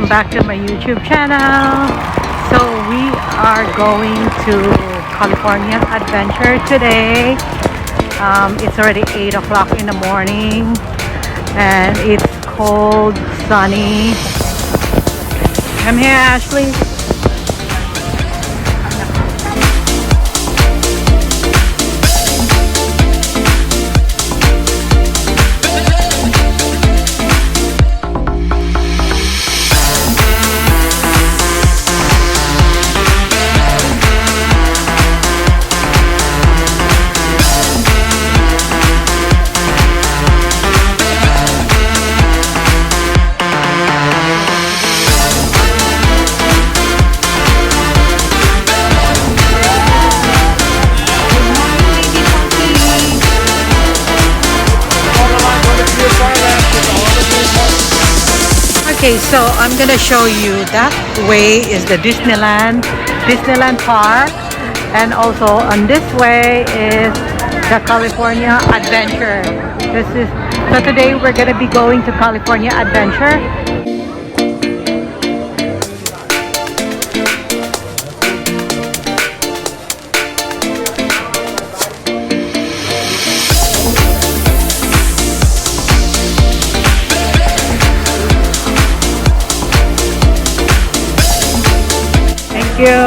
welcome back to my YouTube channel. So we are going to California Adventure today. It's already 8 o'clock in the morning and it's cold, sunny. Come here, Ashley. Okay, so I'm gonna show you that way is the Disneyland Park, and also on this way is the California Adventure. So today we're gonna be going to California Adventure. Thank you.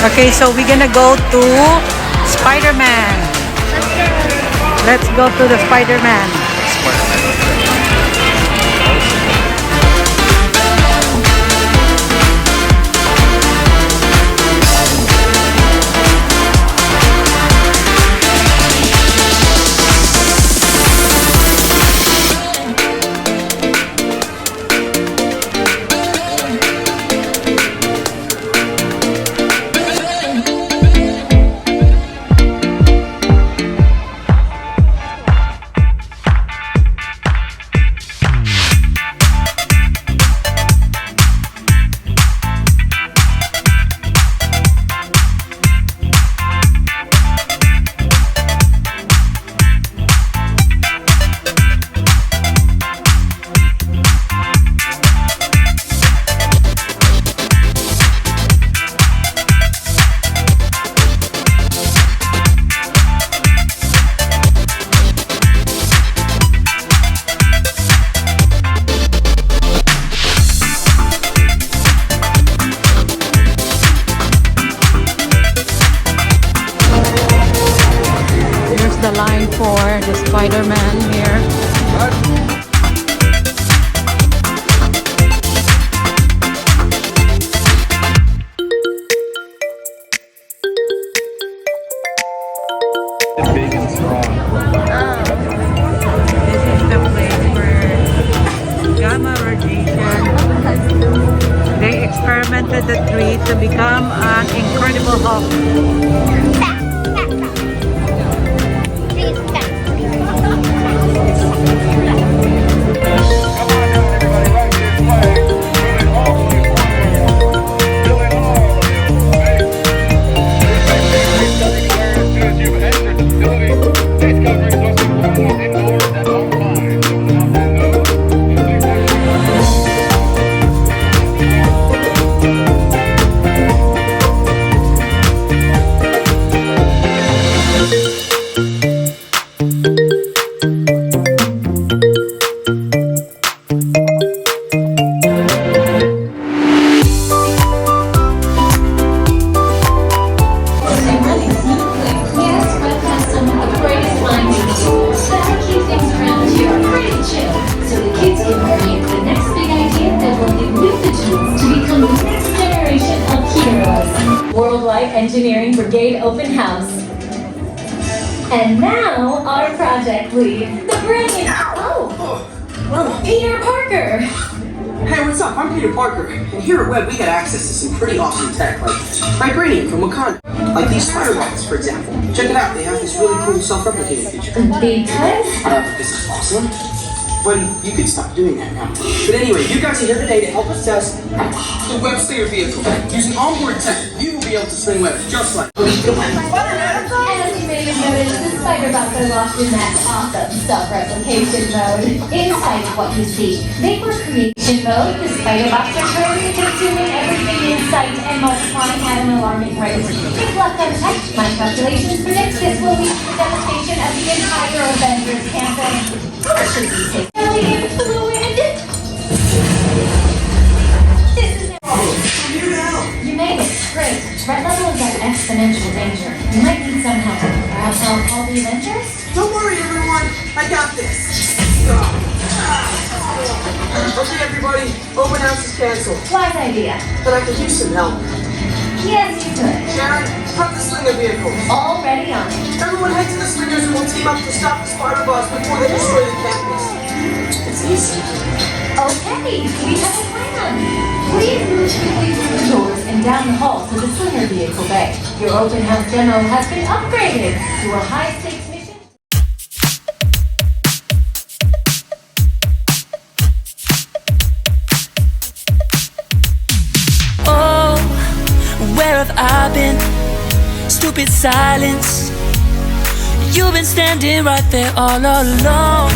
Okay, so we're gonna go to Spiderman. Let's go to the Spiderman. The line for the Spider-Man here. Big and strong. This is the place where gamma radiation. They experimented the tree to become an incredible Hulk. Engineering Brigade Open House. And now our project lead, the brilliant, Peter Parker. Hey, what's up? I'm Peter Parker, and here at WEB we get access to some pretty awesome tech, like vibranium from Wakanda. Like these spider robots, for example. Check it out, they have this really cool self-replicating feature. Because? This is awesome. Buddy, you can stop doing that now. But anyway, you guys are here today to help us test the WEB Slinger vehicle. Using onboard tech, you will be able to sling webs just like Spiderman. As you may have noticed, the spider bots are locked in that awesome self-replication mode. In spite of what you see, they were creation mode. The spider bots are currently consuming everything in sight and multiplying at an alarming rate. If left untouched, my calculations predict this will lead to the devastation of the entire Avengers Campus. Or should we say, fluid? This is You made it. Great. Red level is at exponential danger. You might need some help. Perhaps I'll call the Avengers? Don't worry, everyone. I got this. Okay, everybody. Open house is canceled. Wise idea. But I could use some help. Yes, you could. Sharon, prep the Slinger vehicle. Already on it. Everyone head to the Slingers and we'll team up to stop the spider bots before they destroy the campus. It's easy. Okay, we have a plan. Please move quickly through the doors and down the hall to the Slinger vehicle bay. Your open house demo has been upgraded to a high-stakes mission. Oh, where have I been? Stupid silence. You've been standing right there all along.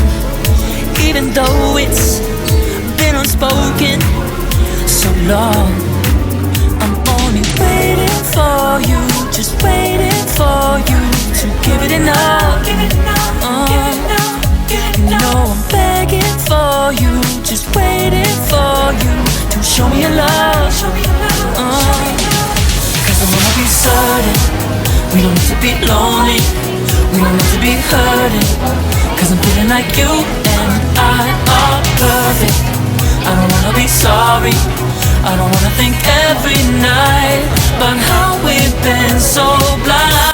Even though it's been unspoken so long, I'm only waiting for you, just waiting for you to give it enough. You know I'm begging for you, just waiting for you to show me your love. Cause I wanna be certain we don't need to be lonely, we don't need to be hurting. Cause I'm feeling like you and I are perfect. I don't wanna be sorry, I don't wanna think every night about how we've been so blind.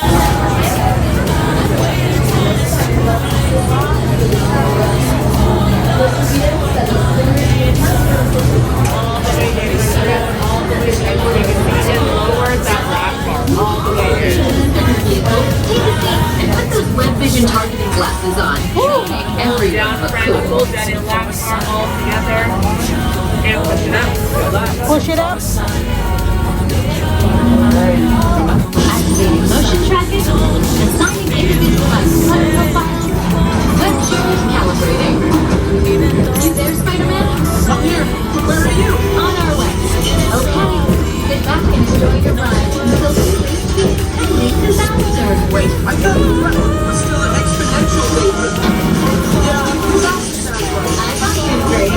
Targeting glasses on. Everyone look cool. That elapsed all together and push it up. Push it up. Activating motion tracking, assigning individualized color profiles, web showers calibrating. You there, Spider-Man? I'm here. Where are you? On our way. Okay, sit back and enjoy your ride until the space speed pending disaster. Wait, I thought we're still at exponential danger. Yeah, that sounds right. I thought you were great.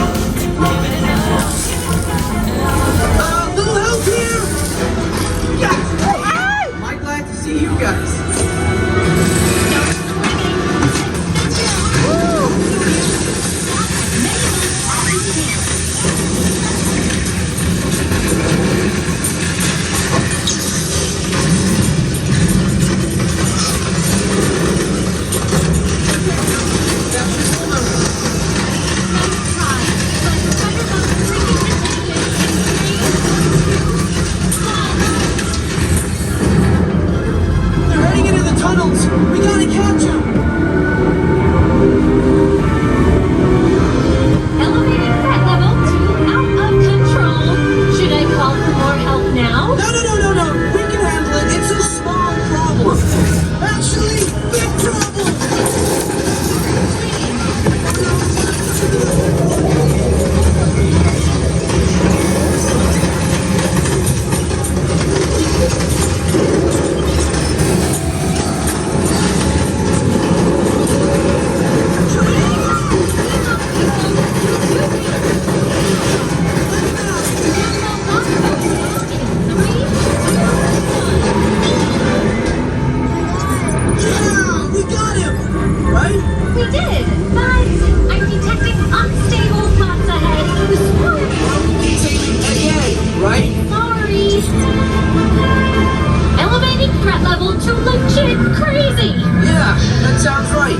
Little help here! Yeah! Am I glad to see you guys? They're heading into the tunnels! We gotta catch them! Elevating threat level to out of control. Should I call for more help now? No. We can handle it. It's a small problem. Actually, big problem! Yeah, we got him! Right? We did, but I'm detecting unstable thoughts ahead. Again, right? Sorry. Elevating threat level to legit crazy. Yeah, that sounds right.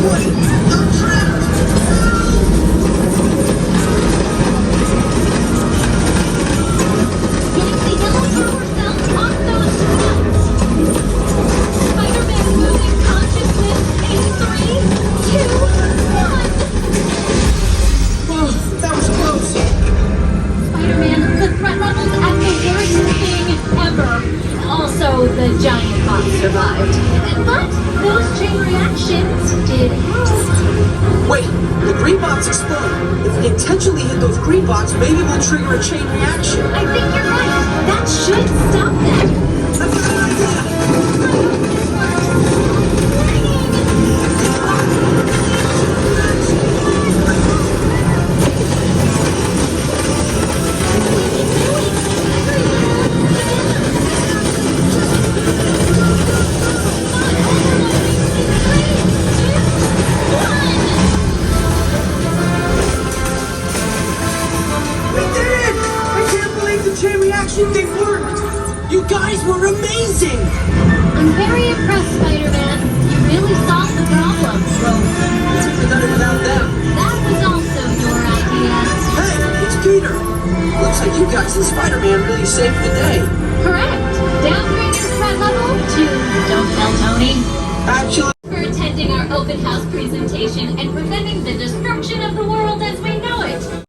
Wait, I'm trapped! intentionally hit those green blocks, maybe we'll trigger a chain reaction. I think you're right. That should stop them. That's a good idea. We did it! I can't believe the chain reaction thing worked! You guys were amazing! I'm very impressed, Spider-Man. You really solved the problem. Well, we couldn't have done it without them. That was also your idea. Hey, it's Peter! Looks like you guys and Spider-Man really saved the day. Correct. Downgrading threat level to don't tell Tony. Actually, For attending our open house presentation and preventing the destruction of the world as we know it.